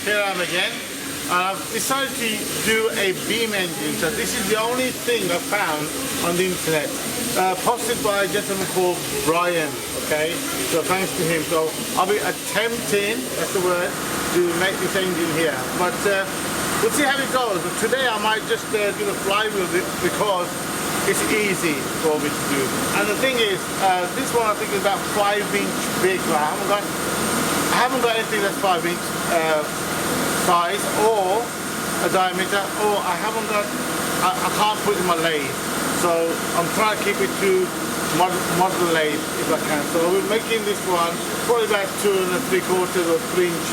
here I am again. I've decided to do a beam engine. So this is the only thing I found on the internet, posted by a gentleman called Brian. Okay, so thanks to him. So I'll be attempting, that's the word, to make this engine here. But we'll see how it goes. Today I might just do the flywheel because it's easy for me to do. And the thing is, this one I think is about 5-inch big. I haven't got anything that's 5-inch size or a diameter, or I can't put it in my lathe. So I'm trying to keep it to model lathe if I can. So we're making this one probably about 2 3/4 or 3-inch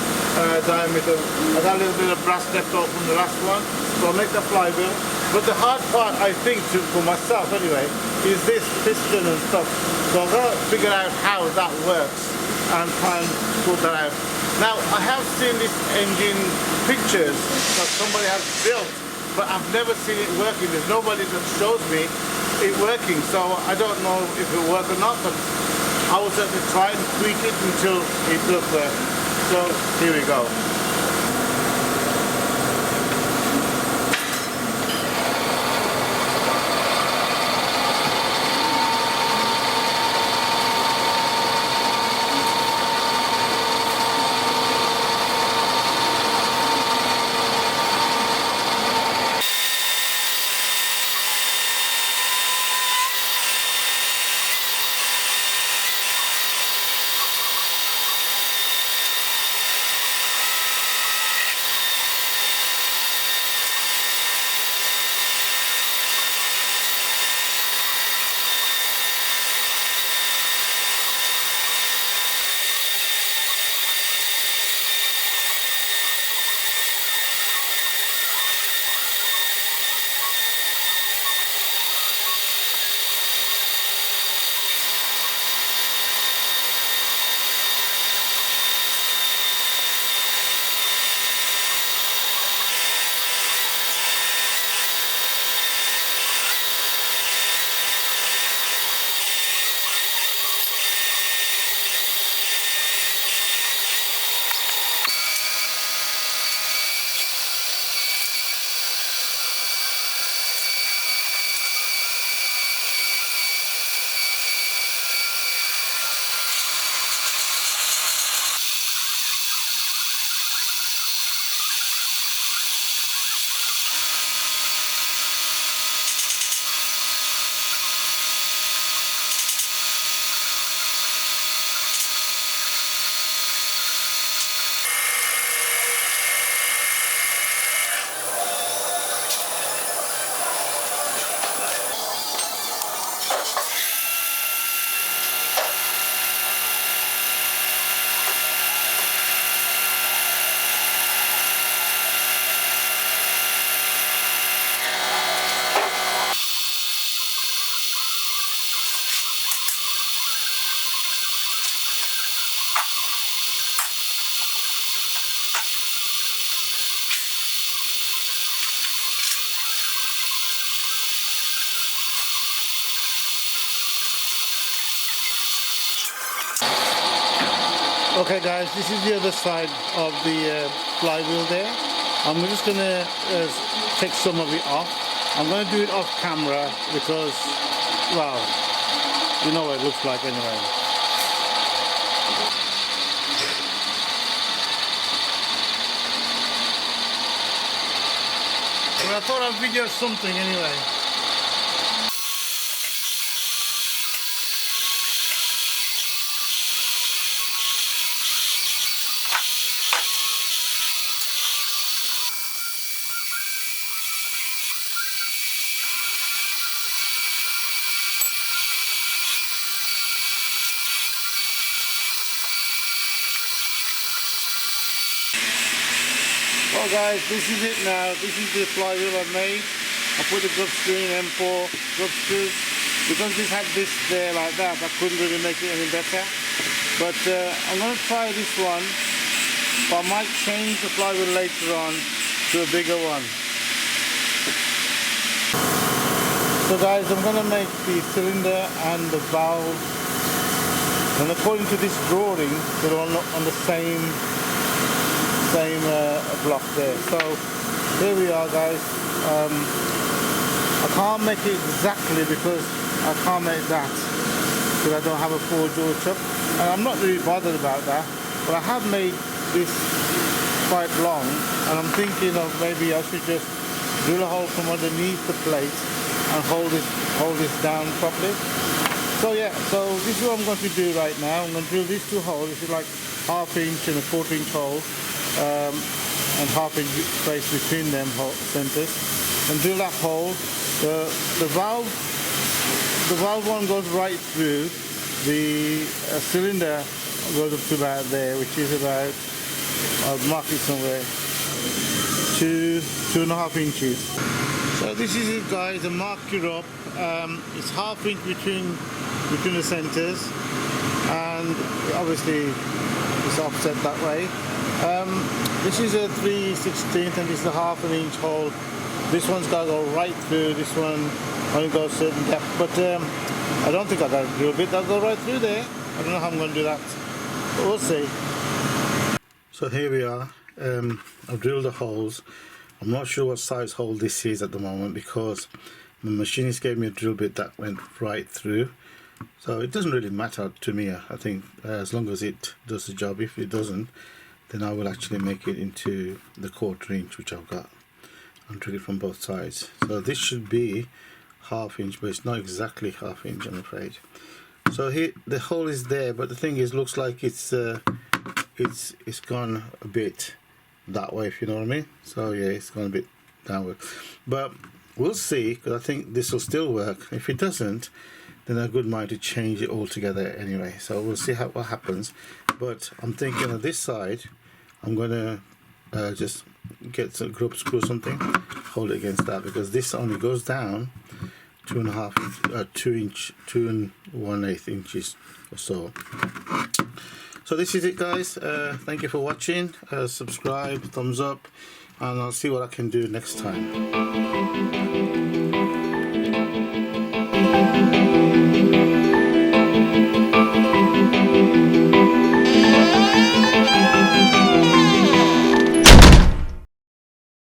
diameter. I got a little bit of brass left over from the last one, so I'll make the flywheel. But the hard part, I think, for myself anyway, is this piston and stuff. So I've got to figure out how that works and try and sort that out. Now, I have seen this engine pictures that somebody has built, but I've never seen it working. There's nobody that shows me it working, so I don't know if it will work or not, but I will certainly try and tweak it until it does work. So here we go. Okay guys, this is the other side of the flywheel there. I'm just going to take some of it off. I'm going to do it off camera because, well, you know what it looks like anyway. But I thought I'd video something anyway. Well guys, this is it now. This is the flywheel I made. I put the grub screw in, M4 grub screws. Because this had this there like that, I couldn't really make it any better. But I'm going to try this one. But I might change the flywheel later on to a bigger one. So guys, I'm going to make the cylinder and the valve. And according to this drawing, they're on the same block there. So here we are, guys. I can't make it exactly because I can't make that because I don't have a 4-jaw chuck, and I'm not really bothered about that, but I have made this quite long, and I'm thinking of maybe I should just drill a hole from underneath the plate and hold this down properly. So yeah, so this is what I'm going to do right now. I'm going to drill these 2 holes. This is like 1/2 inch and a 1/4 inch hole, and 1/2 inch space between them centers, and drill that hole. The valve one goes right through. The cylinder goes up to about there, which is about, I'll mark it somewhere, 2.5 inches. So this is it, guys. I marked it up. It's 1/2 inch between the centers, and obviously it's offset that way. This is a 3/16, and this is a 1/2 inch hole. This one's got to go right through. This one only goes a certain depth, but I don't think I got a drill bit that'll go right through there. I don't know how I'm going to do that, but we'll see. So here we are. I've drilled the holes. I'm not sure what size hole this is at the moment because the machinist gave me a drill bit that went right through. So it doesn't really matter to me. I think as long as it does the job. If it doesn't, then I will actually make it into the 1/4 inch, which I've got, and drill it from both sides. So this should be 1/2 inch, but it's not exactly 1/2 inch, I'm afraid. So here the hole is there, but the thing is, looks like it's gone a bit that way, if you know what I mean. So yeah, it's gone a bit downward, but we'll see, because I think this will still work. If it doesn't, then I'm good mind to change it altogether anyway. So we'll see what happens. But I'm thinking of this side, I'm gonna just get some group screw or something, hold it against that, because this only goes down 2 and 1/8 inches or so. So this is it, guys. Thank you for watching. Subscribe, thumbs up, and I'll see what I can do next time.